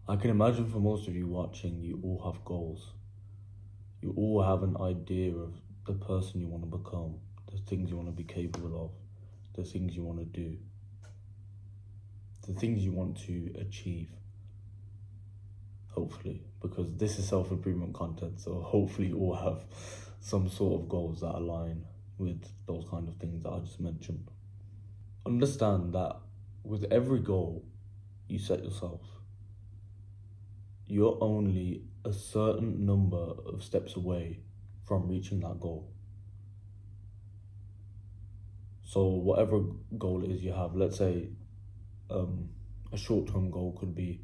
I can imagine for most of you watching, you all have goals. You all have an idea of the person you want to become, the things you want to be capable of, the things you want to do, the things you want to achieve. Hopefully, because this is self-improvement content, so hopefully you all have some sort of goals that align with those kind of things that I just mentioned. Understand that with every goal you set yourself, you're only a certain number of steps away from reaching that goal. So whatever goal it is you have, let's say a short-term goal could be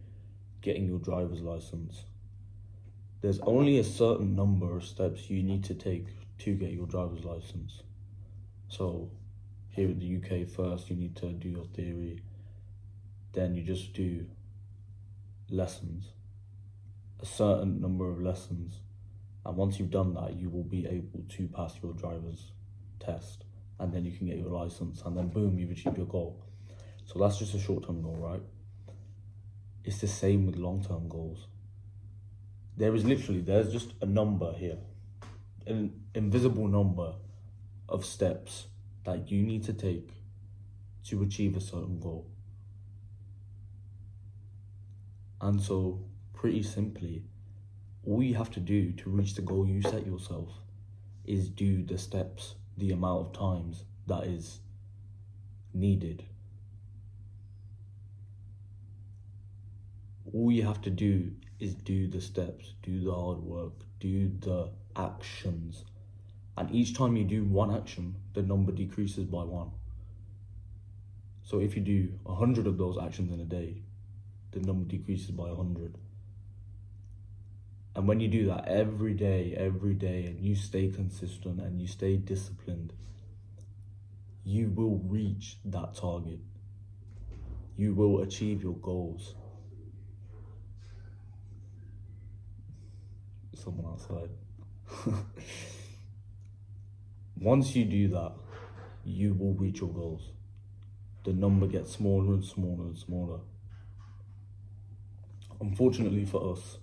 getting your driver's license. There's only a certain number of steps you need to take to get your driver's license. So here in the UK, first you need to do your theory, then you just do lessons, a certain number of lessons, and once you've done that, you will be able to pass your driver's test, and then you can get your license, and then boom, you've achieved your goal. So that's just a short-term goal, right? It's the same with long-term goals. There's just a number here, an invisible number of steps that you need to take to achieve a certain goal. And so, pretty simply, all you have to do to reach the goal you set yourself is do the steps, the amount of times that is needed. All you have to do is do the steps, do the hard work, do the actions. And each time you do one action, the number decreases by 1. So if you do 100 of those actions in a day, the number decreases by 100. And when you do that every day, and you stay consistent and you stay disciplined, you will reach that target. You will achieve your goals. Someone outside. Once you do that, you will reach your goals. The number gets smaller and smaller and smaller. Unfortunately for us,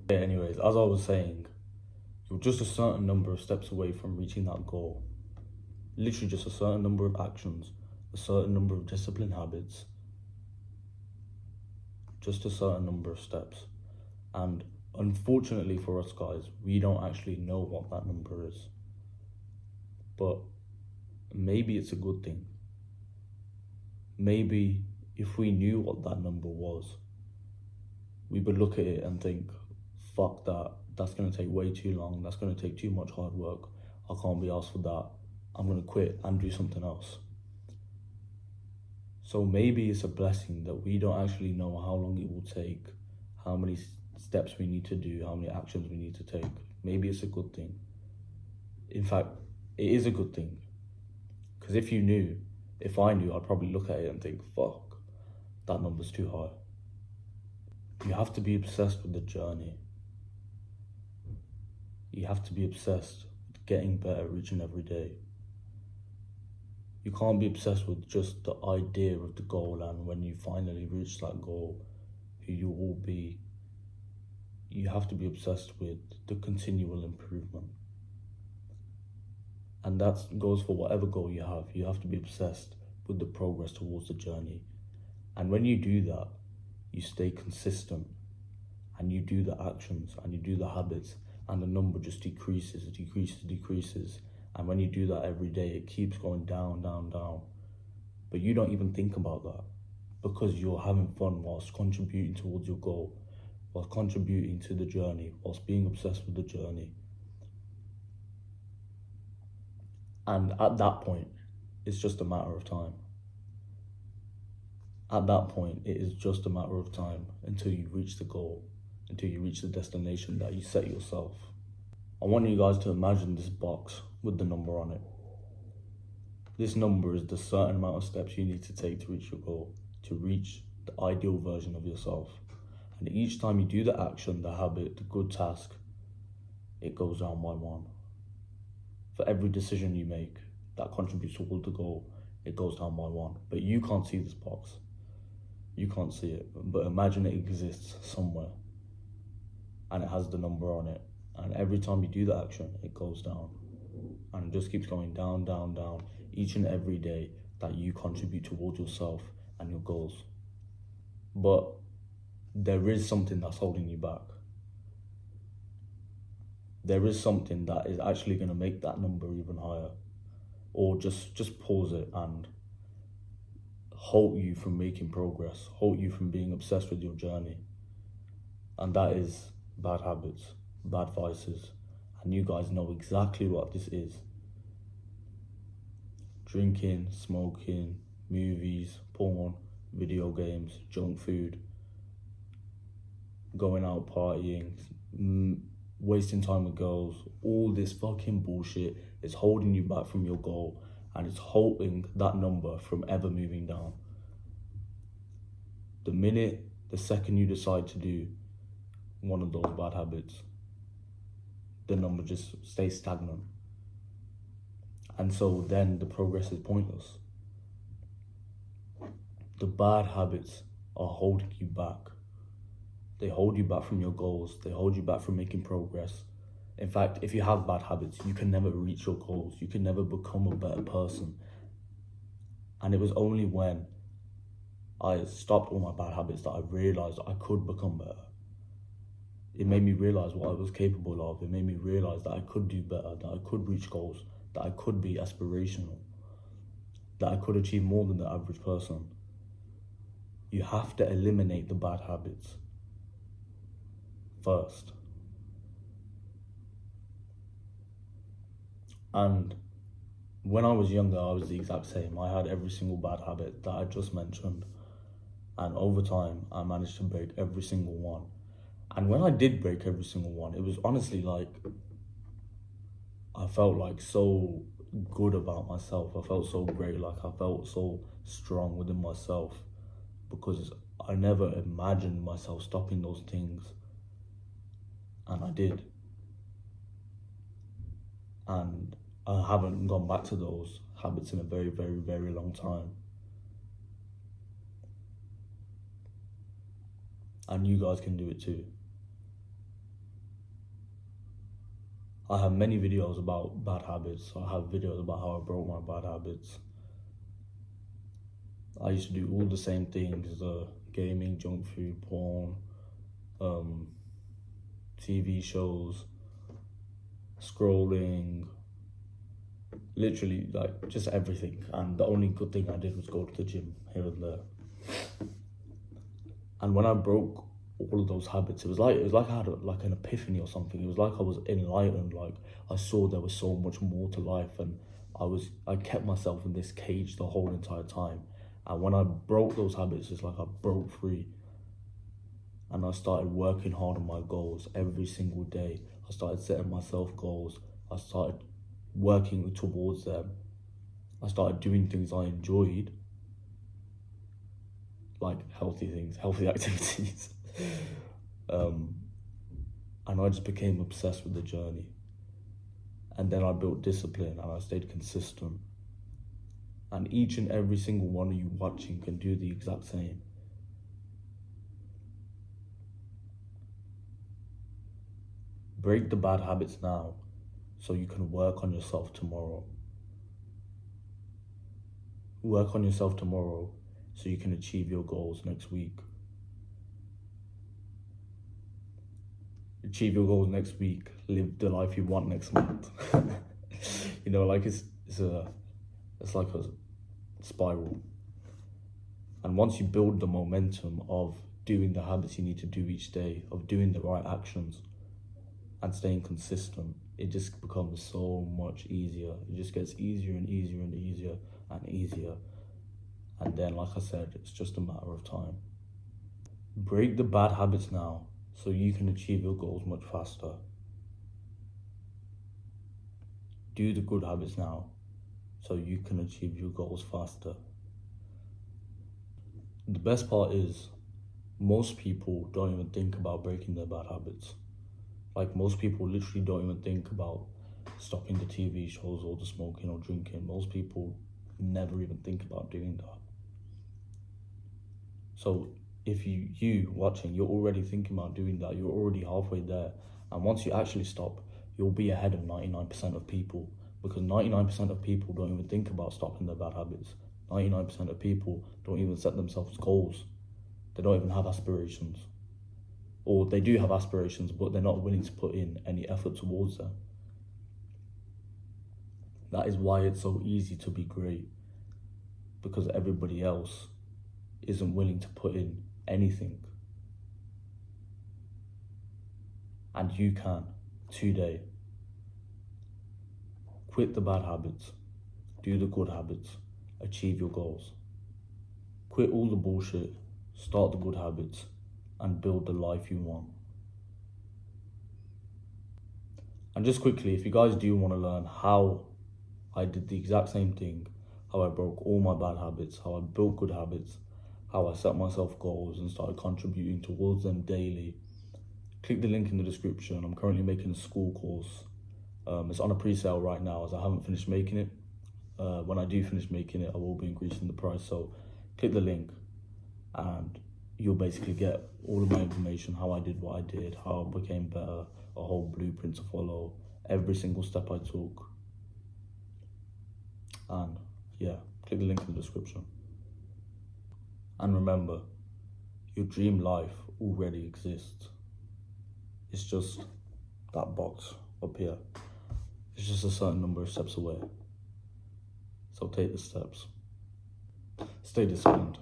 anyways, as I was saying, you're just a certain number of steps away from reaching that goal. Literally just a certain number of actions, a certain number of discipline habits, just a certain number of steps. And unfortunately for us guys, we don't actually know what that number is. But maybe it's a good thing. Maybe if we knew what that number was, we would look at it and think, fuck that, that's gonna take way too long, that's gonna take too much hard work, I can't be asked for that, I'm gonna quit and do something else. So maybe it's a blessing that we don't actually know how long it will take, how many steps we need to do, how many actions we need to take. Maybe it's a good thing. In fact, it is a good thing. Because if I knew, I'd probably look at it and think, fuck, that number's too high. You have to be obsessed with the journey. You have to be obsessed with getting better each and every day. You can't be obsessed with just the idea of the goal and when you finally reach that goal, who you will be. You have to be obsessed with the continual improvement. And that goes for whatever goal you have. You have to be obsessed with the progress towards the journey. And when you do that, you stay consistent and you do the actions and you do the habits and the number just decreases. And when you do that every day, it keeps going down. But you don't even think about that because you're having fun whilst contributing towards your goal, whilst contributing to the journey, whilst being obsessed with the journey. And at that point, it's just a matter of time. At that point, it is just a matter of time until you reach the goal, until you reach the destination that you set yourself. I want you guys to imagine this box with the number on it. This number is the certain amount of steps you need to take to reach your goal, to reach the ideal version of yourself. And each time you do the action, the habit, the good task, it goes down by 1. For every decision you make that contributes toward the goal, it goes down by 1. But you can't see this box. You can't see it. But imagine it exists somewhere. And it has the number on it. And every time you do the action, it goes down. And it just keeps going down, down, down, each and every day that you contribute towards yourself and your goals. But there is something that's holding you back. There is something that is actually going to make that number even higher. Or just pause it and halt you from making progress, halt you from being obsessed with your journey. And that is bad habits, bad vices. And you guys know exactly what this is. Drinking, smoking, movies, porn, video games, junk food, going out partying, wasting time with girls, all this fucking bullshit is holding you back from your goal, and it's halting that number from ever moving down. The second you decide to do one of those bad habits, the number just stays stagnant. And so then the progress is pointless. The bad habits are holding you back. They hold you back from your goals. They hold you back from making progress. In fact, if you have bad habits, you can never reach your goals. You can never become a better person. And it was only when I stopped all my bad habits that I realized I could become better. It made me realize what I was capable of. It made me realize that I could do better, that I could reach goals, that I could be aspirational, that I could achieve more than the average person. You have to eliminate the bad habits first. And when I was younger, I was the exact same. I had every single bad habit that I just mentioned. And over time, I managed to break every single one. And when I did break every single one, it was honestly like, I felt like so good about myself. I felt so great, like I felt so strong within myself, because I never imagined myself stopping those things. And I did. And I haven't gone back to those habits in a very, very, very long time. And you guys can do it too. I have many videos about bad habits. I have videos about how I broke my bad habits. I used to do all the same things, gaming, junk food, porn, TV shows, scrolling, literally like just everything. And the only good thing I did was go to the gym here and there. And when I broke all of those habits, it was like I had an epiphany or something. It was like I was enlightened. Like I saw there was so much more to life, and I kept myself in this cage the whole entire time. And when I broke those habits, it's like I broke free. And I started working hard on my goals every single day. I started setting myself goals. I started working towards them. I started doing things I enjoyed, like healthy things, healthy activities. And I just became obsessed with the journey. And then I built discipline and I stayed consistent. And each and every single one of you watching can do the exact same. Break the bad habits now so you can work on yourself tomorrow. Work on yourself tomorrow so you can achieve your goals next week. Achieve your goals next week. Live the life you want next month. You know, like it's like a spiral. And once you build the momentum of doing the habits you need to do each day, of doing the right actions and staying consistent, it just becomes so much easier. It just gets easier and easier and easier and easier. And then, like I said, it's just a matter of time. Break the bad habits now so you can achieve your goals much faster. Do the good habits now so you can achieve your goals faster. The best part is, most people don't even think about breaking their bad habits. Like, most people literally don't even think about stopping the TV shows or the smoking or drinking. Most people never even think about doing that. So if you watching, you're already thinking about doing that, you're already halfway there. And once you actually stop, you'll be ahead of 99% of people, because 99% of people don't even think about stopping their bad habits. 99% of people don't even set themselves goals. They don't even have aspirations. Or they do have aspirations, but they're not willing to put in any effort towards them. That is why it's so easy to be great, because everybody else isn't willing to put in anything. And you can today. Quit the bad habits, do the good habits, achieve your goals. Quit all the bullshit, start the good habits, and build the life you want. And just quickly, if you guys do want to learn how I did the exact same thing, how I broke all my bad habits, how I built good habits, how I set myself goals and started contributing towards them daily, click the link in the description. I'm currently making a school course. It's on a pre-sale right now as I haven't finished making it. When I do finish making it, I will be increasing the price. So click the link and you'll basically get all of my information, how I did what I did, how I became better, a whole blueprint to follow, every single step I took. And yeah, click the link in the description. And remember, your dream life already exists. It's just that box up here. It's just a certain number of steps away. So take the steps. Stay disciplined.